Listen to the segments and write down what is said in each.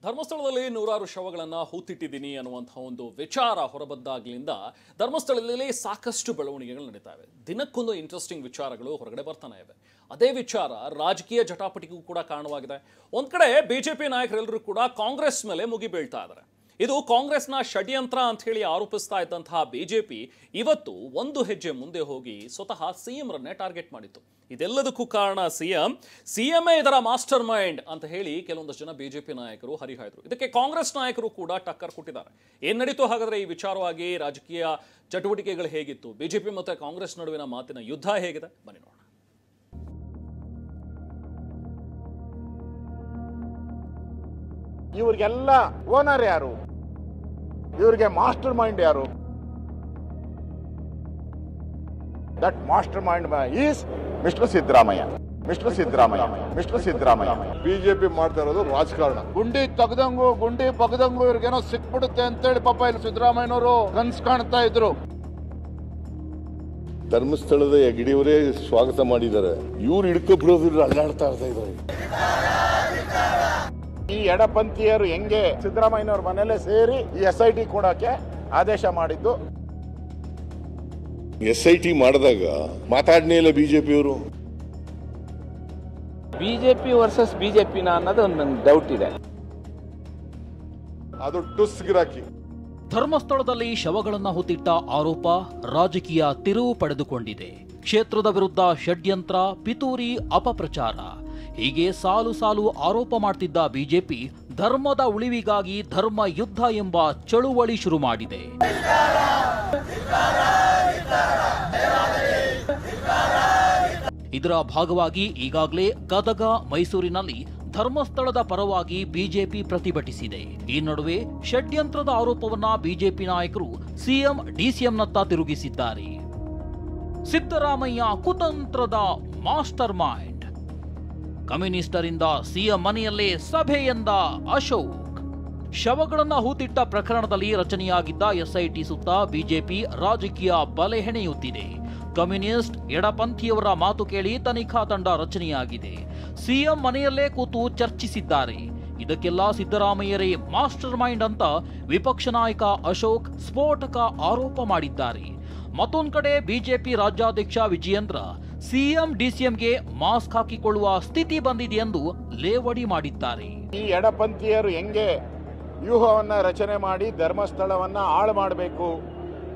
ಧರ್ಮಸ್ಥಳದಲ್ಲಿ ನೂರಾರು ಶವಗಳನ್ನು ಹೂತಿಟ್ಟಿದ್ದೀನಿ ಅನ್ನುವಂತಹ ಒಂದು ವಿಚಾರ ಹೊರಬಂದಾಗಲಿಂದ ಧರ್ಮಸ್ಥಳದಲ್ಲಿ ಸಾಕಷ್ಟು ಬೆಳವಣಿಗೆಗಳು ನಡೀತಾ ಇವೆ. ದಿನಕ್ಕೊಂದು ಇಂಟ್ರೆಸ್ಟಿಂಗ್ ವಿಚಾರಗಳು ಹೊರಗಡೆ ಬರ್ತಾನೆ ಇವೆ. ಅದೇ ವಿಚಾರ ರಾಜಕೀಯ ಜಟಾಪಟಿಗೂ ಕೂಡ ಕಾರಣವಾಗಿದೆ. ಒಂದ್ ಕಡೆ ಬಿಜೆಪಿ ನಾಯಕರೆಲ್ಲರೂ ಕೂಡ ಕಾಂಗ್ರೆಸ್ ಮೇಲೆ ಮುಗಿಬೀಳ್ತಾ ಇದ್ದಾರೆ. ಇದು ಕಾಂಗ್ರೆಸ್ನ ಷಡ್ಯಂತ್ರ ಅಂತ ಹೇಳಿ ಆರೋಪಿಸ್ತಾ ಇದ್ದಂತಹ ಬಿಜೆಪಿ ಇವತ್ತು ಒಂದು ಹೆಜ್ಜೆ ಮುಂದೆ ಹೋಗಿ ಸ್ವತಃ ಸಿಎಂ ರನ್ನೇ ಟಾರ್ಗೆಟ್ ಮಾಡಿತ್ತು. ಇದೆಲ್ಲದಕ್ಕೂ ಕಾರಣ ಸಿಎಂಎ ಇದರ ಮಾಸ್ಟರ್ ಮೈಂಡ್ ಅಂತ ಹೇಳಿ ಕೆಲವೊಂದಷ್ಟು ಜನ ಬಿಜೆಪಿ ನಾಯಕರು ಹರಿಹಾಯ್ದರು. ಇದಕ್ಕೆ ಕಾಂಗ್ರೆಸ್ ನಾಯಕರು ಕೂಡ ಟಕ್ಕರ್ ಕೊಟ್ಟಿದ್ದಾರೆ. ಏನ್ ನಡೀತು ಹಾಗಾದ್ರೆ ಈ ವಿಚಾರವಾಗಿ ರಾಜಕೀಯ ಚಟುವಟಿಕೆಗಳು ಹೇಗಿತ್ತು, ಬಿಜೆಪಿ ಮತ್ತೆ ಕಾಂಗ್ರೆಸ್ ನಡುವಿನ ಮಾತಿನ ಯುದ್ಧ ಹೇಗಿದೆ, ಬನ್ನಿ ನೋಡೋಣ. ಇವ್ರಿಗೆಲ್ಲ ಓನರ್ ಯಾರು, ಇವ್ರಿಗೆ ಮಾಸ್ಟರ್ ಮೈಂಡ್ ಯಾರು? That master mind is mister Siddaramaiah. BJP ಮಾಡ್ತಾ ಇರೋದು ರಾಜಕಾರಣ. ಗುಂಡಿ ತೆಗ್ದಂಗು ಗುಂಡಿ ಬಗ್ದಂಗು ಇವ್ರಿಗೇನೋ ಸಿಕ್ಬಿಡುತ್ತೆ ಅಂತೇಳಿ ಪಾಪ ಇಲ್ಲಿ ಸಿದ್ದರಾಮಯ್ಯನವರು ಕನ್ಸ್ ಕಾಣ್ತಾ ಇದ್ರು. ಧರ್ಮಸ್ಥಳದ ಹೆಗ್ಗಡೆಯವರೇ ಸ್ವಾಗತ ಮಾಡಿದ್ದಾರೆ. ಇವ್ರು ಹಿಡ್ಕೊಬಿಡೋದಿಲ್ಲ, ಅಲ್ಲಾಡ್ತಾ ಇದ್ದಾರೆ. ಈ ಎಡಪಂಥೀಯರು ಹೆಂಗೆ ಸಿದ್ದರಾಮಯ್ಯನವ್ರ ಮನೆಯಲ್ಲೇ ಸೇರಿ ಈ SIT ಕೊಡಕ್ಕೆ ಆದೇಶ ಮಾಡಿದ್ದು. SIT ಮಾಡಿದಾಗ ಮಾತಾಡ್ನೇ ಇಲ್ಲ ಬಿಜೆಪಿಯವರು. ಬಿಜೆಪಿ ವರ್ಸಸ್ ಬಿಜೆಪಿನ ಅನ್ನೋದು ಒಂದು ಡೌಟ್ ಇದೆ. ಅದು ಟುಸ್ ಗಿರಾಕಿ. ಧರ್ಮಸ್ಥಳದಲ್ಲಿ ಶವಗಳನ್ನು ಹೊತ್ತಿಟ್ಟ ಆರೋಪ ರಾಜಕೀಯ ತಿರುವು ಪಡೆದುಕೊಂಡಿದೆ. ಕ್ಷೇತ್ರದ ವಿರುದ್ಧ ಷಡ್ಯಂತ್ರ, ಪಿತೂರಿ, ಅಪಪ್ರಚಾರ ಹೀಗೆ ಸಾಲು ಸಾಲು ಆರೋಪ ಮಾಡ್ತಿದ್ದ ಬಿಜೆಪಿ ಧರ್ಮದ ಉಳಿವಿಗಾಗಿ ಧರ್ಮ ಯುದ್ಧ ಎಂಬ ಚಳುವಳಿ ಶುರು ಮಾಡಿದೆ. ಇದರ ಭಾಗವಾಗಿ ಈಗಾಗಲೇ ಗದಗ, ಮೈಸೂರಿನಲ್ಲಿ ಧರ್ಮಸ್ಥಳದ ಪರವಾಗಿ ಬಿಜೆಪಿ ಪ್ರತಿಭಟಿಸಿದೆ. ಈ ನಡುವೆ ಷಡ್ಯಂತ್ರದ ಆರೋಪವನ್ನ ಬಿಜೆಪಿ ನಾಯಕರು ಸಿಎಂ, ಡಿಸಿಎಂನತ್ತ ತಿರುಗಿಸಿದ್ದಾರೆ. ಸಿದ್ದರಾಮಯ್ಯ ಕುತಂತ್ರದ ಮಾಸ್ಟರ್ ಮೈಂಡ್. ಕಮ್ಯುನಿಸ್ಟರಿಂದ ಸಿಎಂ ಮನೆಯಲ್ಲೇ ಸಭೆ ಎಂದ ಅಶೋಕ್. ಶವಗಳನ್ನ ಹೂತಿಟ್ಟ ಪ್ರಕರಣದಲ್ಲಿ ರಚನೆಯಾಗಿದ್ದ SIT ಸುತ್ತ ಬಿಜೆಪಿ ರಾಜಕೀಯ ಬಲೆ ಹೆಣೆಯುತ್ತಿದೆ. ಕಮ್ಯುನಿಸ್ಟ್, ಎಡಪಂಥೀಯವರ ಮಾತು ಕೇಳಿ ತನಿಖಾ ತಂಡ ರಚನೆಯಾಗಿದೆ. ಸಿಎಂ ಮನೆಯಲ್ಲೇ ಕೂತು ಚರ್ಚಿಸಿದ್ದಾರೆ. ಇದಕ್ಕೆಲ್ಲ ಸಿದ್ದರಾಮಯ್ಯರೇ ಮಾಸ್ಟರ್ ಮೈಂಡ್ ಅಂತ ವಿಪಕ್ಷ ನಾಯಕ ಅಶೋಕ್ ಸ್ಫೋಟಕ ಆರೋಪ ಮಾಡಿದ್ದಾರೆ. ಮತ್ತೊಂದು ಕಡೆ ಬಿಜೆಪಿ ರಾಜ್ಯಾಧ್ಯಕ್ಷ ವಿಜಯೇಂದ್ರ ಸಿಎಂ, ಡಿಸಿಎಂಗೆ ಮಾಸ್ಕ್ ಹಾಕಿಕೊಳ್ಳುವ ಸ್ಥಿತಿ ಬಂದಿದೆ ಎಂದು ಲೇವಡಿ ಮಾಡಿದ್ದಾರೆ. ಈ ಎಡಪಂಥೀಯರು ಹೆಂಗೆ ವ್ಯೂಹವನ್ನ ರಚನೆ ಮಾಡಿ ಧರ್ಮಸ್ಥಳವನ್ನ ಹಾಳು ಮಾಡಬೇಕು,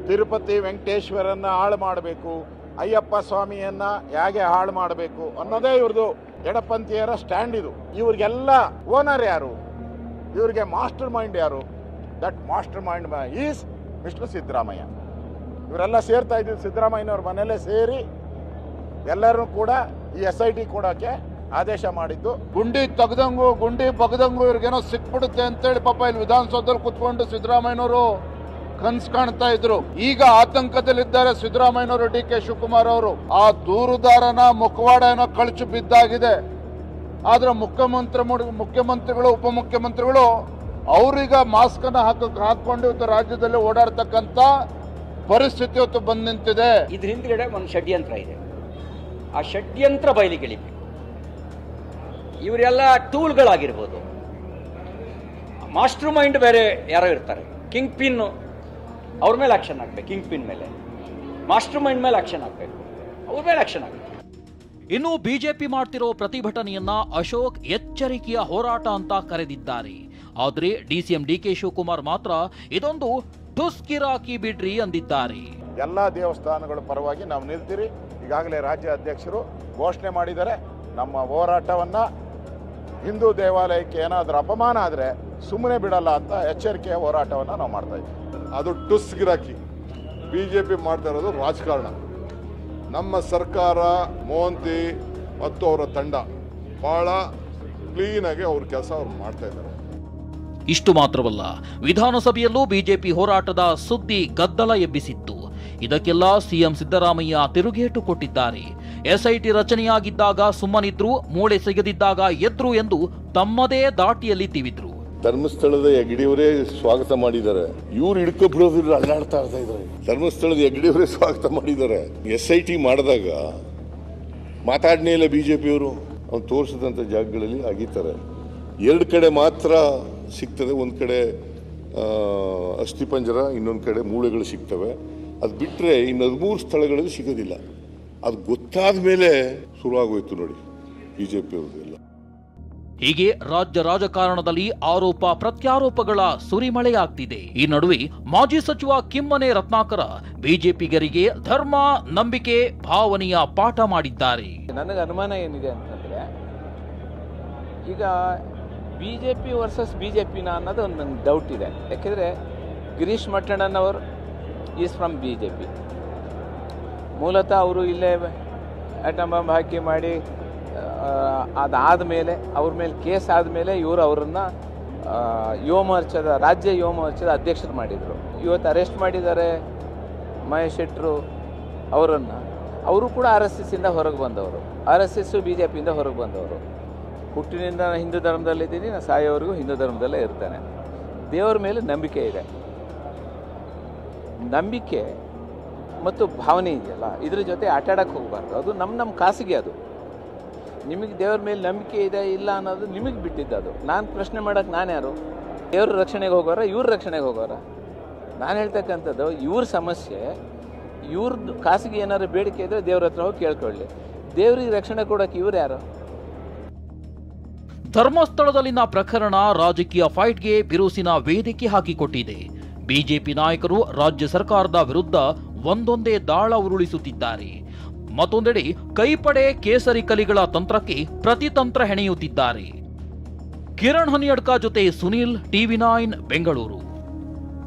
ತಿರುಪತಿ ವೆಂಕಟೇಶ್ವರನ್ನ ಹಾಳು ಮಾಡಬೇಕು, ಅಯ್ಯಪ್ಪ ಸ್ವಾಮಿಯನ್ನ ಹೇಗೆ ಹಾಳು ಮಾಡಬೇಕು ಅನ್ನೋದೇ ಇವ್ರದು ಎಡಪಂಥೀಯರ ಸ್ಟ್ಯಾಂಡ್. ಇದು ಇವ್ರಿಗೆಲ್ಲ ಓನರ್ ಯಾರು, ಇವ್ರಿಗೆ ಮಾಸ್ಟರ್ ಮೈಂಡ್ ಯಾರು? That master mind is mister Siddaramaiah. ಇವರೆಲ್ಲ ಸೇರ್ತಾ ಇದ್ದೀವಿ ಸಿದ್ದರಾಮಯ್ಯನವ್ರ ಮನೆಯಲ್ಲೇ ಸೇರಿ ಎಲ್ಲರೂ ಕೂಡ ಈ SIT ಕೊಡಕ್ಕೆ ಆದೇಶ ಮಾಡಿದ್ದು. ಗುಂಡಿ ತೆಗ್ದಂಗು ಗುಂಡಿ ಬಗ್ದಂಗು ಇವ್ರಿಗೇನೋ ಸಿಕ್ಬಿಡುತ್ತೆ ಅಂತೇಳಿ ಪಾಪ ಇಲ್ಲಿ ವಿಧಾನಸೌಧದಲ್ಲಿ ಕುತ್ಕೊಂಡು ಸಿದ್ದರಾಮಯ್ಯನವರು ಕನ್ಸ್ ಕಾಣ್ತಾ ಇದ್ರು. ಈಗ ಆತಂಕದಲ್ಲಿದ್ದಾರೆ ಸಿದ್ದರಾಮಯ್ಯನವರು, DK ಶಿವಕುಮಾರ್ ಅವರು. ಆ ದೂರುದಾರನ ಮುಖವಾಡ ಏನೋ ಕಳಚು ಬಿದ್ದಾಗಿದೆ. ಆದ್ರೆ ಮುಖ್ಯಮಂತ್ರಿಗಳು, ಉಪಮುಖ್ಯಮಂತ್ರಿಗಳು ಅವ್ರೀಗ ಮಾಸ್ಕ್ ಅನ್ನ ಹಾಕೊಂಡು ಇವತ್ತು ರಾಜ್ಯದಲ್ಲಿ ಓಡಾಡ್ತಕ್ಕಂಥ ಪರಿಸ್ಥಿತಿ ಇವತ್ತು ಬಂದ್ ನಿಂತಿದೆ. ಇದ್ರ ಹಿಂದ್ಗಡೆ ಒಂದು ಷಡ್ಯಂತ್ರ ಇದೆ. ಆ ಷಡ್ಯಂತ್ರ ಬಯಲಿಗೆಳಿಬೇಕು. ಇವರೆಲ್ಲ ಟೂಲ್ಗಳಾಗಿರ್ಬೋದು. ಮಾಸ್ಟರ್ ಮೈಂಡ್ ಬೇರೆ ಯಾರೋ ಇರ್ತಾರೆ. ಕಿಂಗ್ ಪಿನ್ ಅವ್ರ ಮೇಲೆ ಆಕ್ಷನ್ ಆಗ್ಬೇಕು. ಕಿಂಗ್ ಪಿನ್ ಮೇಲೆ, ಮಾಸ್ಟರ್ ಮೈಂಡ್ ಮೇಲೆ ಆಕ್ಷನ್ ಆಗ್ಬೇಕು. ಅವ್ರ ಮೇಲೆ ಆಕ್ಷನ್ ಆಗ್ಬೇಕು. ಇನ್ನು ಬಿಜೆಪಿ ಮಾಡ್ತಿರೋ ಪ್ರತಿಭಟನೆಯನ್ನ ಅಶೋಕ್ ಎಚ್ಚರಿಕೆಯ ಹೋರಾಟ ಅಂತ ಕರೆದಿದ್ದಾರೆ. ಆದ್ರೆ ಡಿಸಿಎಂ DK ಶಿವಕುಮಾರ್ ಮಾತ್ರ ಇದೊಂದು ಠುಸ್ಕಿರಾಕಿ ಬಿಡ್ರಿ ಅಂದಿದ್ದಾರೆ. ಎಲ್ಲಾ ದೇವಸ್ಥಾನಗಳ ಪರವಾಗಿ ನಾವು ನಿಲ್ತೀರಿ. ಈಗಾಗಲೇ ರಾಜ್ಯ ಅಧ್ಯಕ್ಷರು ಘೋಷಣೆ ಮಾಡಿದ್ದಾರೆ. ನಮ್ಮ ಹೋರಾಟವನ್ನ ಹಿಂದೂ ದೇವಾಲಯಕ್ಕೆ ಏನಾದರೂ ಅಪಮಾನ ಆದರೆ ಸುಮ್ಮನೆ ಬಿಡಲ್ಲ ಅಂತ ಎಚ್ಚರಿಕೆಯ ಹೋರಾಟವನ್ನು ನಾವು ಮಾಡ್ತಾ ಇದ್ದೀವಿ. ಅದು ಟುಸ್ ಗಿರಾಕಿ. ಬಿಜೆಪಿ ಮಾಡ್ತಾ ಇರೋದು ರಾಜಕಾರಣ. ನಮ್ಮ ಸರ್ಕಾರ, ಮೋಹಂತಿ ಮತ್ತು ಅವರ ತಂಡ ಬಹಳ ಕ್ಲೀನಾಗಿ ಅವ್ರ ಕೆಲಸ ಅವ್ರು ಮಾಡ್ತಾ ಇದ್ದಾರೆ. ಇಷ್ಟು ಮಾತ್ರವಲ್ಲ, ವಿಧಾನಸಭೆಯಲ್ಲೂ ಬಿಜೆಪಿ ಹೋರಾಟದ ಸುದ್ದಿ ಗದ್ದಲ ಎಬ್ಬಿಸಿತ್ತು. ಇದಕ್ಕೆಲ್ಲ ಸಿಎಂ ಸಿದ್ದರಾಮಯ್ಯ ತಿರುಗೇಟು ಕೊಟ್ಟಿದ್ದಾರೆ. SIT ರಚನೆಯಾಗಿದ್ದಾಗ ಸುಮ್ಮನಿದ್ರು, ಮೂಳೆ ಸಿಗದಿದ್ದಾಗ ಎದ್ರು ಎಂದು ತಮ್ಮದೇ ದಾಟಿಯಲ್ಲಿ ತಿವಿದ್ರು. ಧರ್ಮಸ್ಥಳದ ಹೆಗ್ಗಡೆಯವರೇ ಸ್ವಾಗತ ಮಾಡಿದ್ದಾರೆ. ಇವ್ರು ಹಿಡ್ಕೊಬಿಡೋದಿಲ್ಲ, ಅಲ್ಲಾಡ್ತಾ ಇದ್ದಾರೆ. ಧರ್ಮಸ್ಥಳದ ಹೆಗ್ಗಡೆಯವರೇ ಸ್ವಾಗತ ಮಾಡಿದ್ದಾರೆ. SIT ಮಾಡಿದಾಗ ಮಾತಾಡ್ನೇ ಇಲ್ಲ ಬಿಜೆಪಿಯವರು. ಅವ್ರು ತೋರಿಸಿದಂಥ ಜಾಗಗಳಲ್ಲಿ ಅಗಿತಾರೆ. ಎರಡು ಕಡೆ ಮಾತ್ರ ಸಿಗ್ತದೆ. ಒಂದು ಕಡೆ ಅಸ್ಥಿಪಂಜರ, ಇನ್ನೊಂದು ಕಡೆ ಮೂಳೆಗಳು ಸಿಗ್ತವೆ. ಅದು ಬಿಟ್ಟರೆ ಇನ್ನು 13 ಸ್ಥಳಗಳಲ್ಲಿ ಸಿಗೋದಿಲ್ಲ. ಅದು ಗೊತ್ತಾದ ಮೇಲೆ ಶುರುವಾಗೋಯ್ತು ನೋಡಿ BJP ಅವ್ರದ್ದೆಲ್ಲ. ಹೀಗೆ ರಾಜ್ಯ ರಾಜಕಾರಣದಲ್ಲಿ ಆರೋಪ ಪ್ರತ್ಯಾರೋಪಗಳ ಸುರಿಮಳೆಯಾಗ್ತಿದೆ. ಈ ನಡುವೆ ಮಾಜಿ ಸಚಿವ ಕಿಮ್ಮನೆ ರತ್ನಾಕರ ಬಿಜೆಪಿಗರಿಗೆ ಧರ್ಮ, ನಂಬಿಕೆ, ಭಾವನೆಯ ಪಾಠ ಮಾಡಿದ್ದಾರೆ. ನನಗೆ ಅನುಮಾನ ಏನಿದೆ ಅಂತಂದ್ರೆ, ಈಗ BJP ವರ್ಸಸ್ BJPನ ಅನ್ನೋದು ಒಂದು ನನಗೆ ಡೌಟ್ ಇದೆ. ಯಾಕೆಂದರೆ ಗಿರೀಶ್ ಮಟ್ಟಣ್ಣನವರು ಈಸ್ ಫ್ರಮ್ BJP. ಮೂಲತಃ ಅವರು ಇಲ್ಲೇ ಆಟಮ್ ಬಾಂಬ್ ಹಾಕಿ ಮಾಡಿ ಅದಾದಮೇಲೆ ಅವ್ರ ಮೇಲೆ ಕೇಸ್ ಆದಮೇಲೆ ಇವರು ಅವರನ್ನು ರಾಜ್ಯ ಯುವ ಮೋರ್ಚಾದ ಅಧ್ಯಕ್ಷರು ಮಾಡಿದರು. ಇವತ್ತು ಅರೆಸ್ಟ್ ಮಾಡಿದ್ದಾರೆ ಮಹೇಶ್ ಶೆಟ್ಟರು ಅವರನ್ನು. ಅವರು ಕೂಡ RSS ಇಂದ ಹೊರಗೆ ಬಂದವರು, RSS BJPಯಿಂದ ಹೊರಗೆ ಬಂದವರು. ಹುಟ್ಟಿನಿಂದ ನಾನು ಹಿಂದೂ ಧರ್ಮದಲ್ಲಿದ್ದೀನಿ, ನಾನು ಸಾಯೋವರೆಗೂ ಹಿಂದೂ ಧರ್ಮದಲ್ಲೇ ಇರ್ತೇನೆ. ದೇವರ ಮೇಲೆ ನಂಬಿಕೆ ಇದೆ. ನಂಬಿಕೆ ಮತ್ತು ಭಾವನೆ ಇದೆಯಲ್ಲ, ಇದ್ರ ಜೊತೆ ಆಟಾಡಕ್ಕೆ ಹೋಗಬಾರ್ದು. ಅದು ನಮ್ಮ ಖಾಸಗಿ. ಅದು ನಿಮಗೆ ದೇವ್ರ ಮೇಲೆ ನಂಬಿಕೆ ಇದೆ ಇಲ್ಲ ಅನ್ನೋದು ನಿಮಗೆ ಬಿಟ್ಟಿದ್ದು. ಅದು ನಾನು ಪ್ರಶ್ನೆ ಮಾಡೋಕ್ಕೆ ನಾನು ಯಾರು? ದೇವ್ರ ರಕ್ಷಣೆಗೆ ಹೋಗೋರ, ಇವ್ರ ರಕ್ಷಣೆಗೆ ಹೋಗೋರ? ನಾನು ಹೇಳ್ತಕ್ಕಂಥದ್ದು ಇವ್ರ ಸಮಸ್ಯೆ, ಇವ್ರದ್ದು ಖಾಸಗಿ ಏನಾದ್ರು ಬೇಡಿಕೆ ಇದ್ದರೆ ದೇವ್ರ ಹತ್ರ ಹೋಗಿ ಕೇಳ್ಕೊಳ್ಳಿ. ದೇವ್ರಿಗೆ ರಕ್ಷಣೆ ಕೊಡೋಕೆ ಇವ್ರು ಯಾರು? ಧರ್ಮಸ್ಥಳದಲ್ಲಿನ ಪ್ರಕರಣ ರಾಜಕೀಯ ಫೈಟ್ಗೆ ಬಿರುಸಿನ ವೇದಿಕೆ ಹಾಕಿಕೊಟ್ಟಿದೆ. ಬಿಜೆಪಿ ನಾಯಕರು ರಾಜ್ಯ ಸರ್ಕಾರದ ವಿರುದ್ಧ ಒಂದೊಂದೇ ದಾಳ ಉರುಳಿಸುತ್ತಿದ್ದಾರೆ. ಮತ್ತೊಂದೆಡೆ ಕೈಪಡೆ ಕೇಸರಿ ಕಲಿಗಳ ತಂತ್ರಕ್ಕೆ ಪ್ರತಿತಂತ್ರ ಹೆಣೆಯುತ್ತಿದ್ದಾರೆ. ಕಿರಣ್ ಹನಿಯಡ್ಕ ಜೊತೆ ಸುನೀಲ್, TV9 ಬೆಂಗಳೂರು.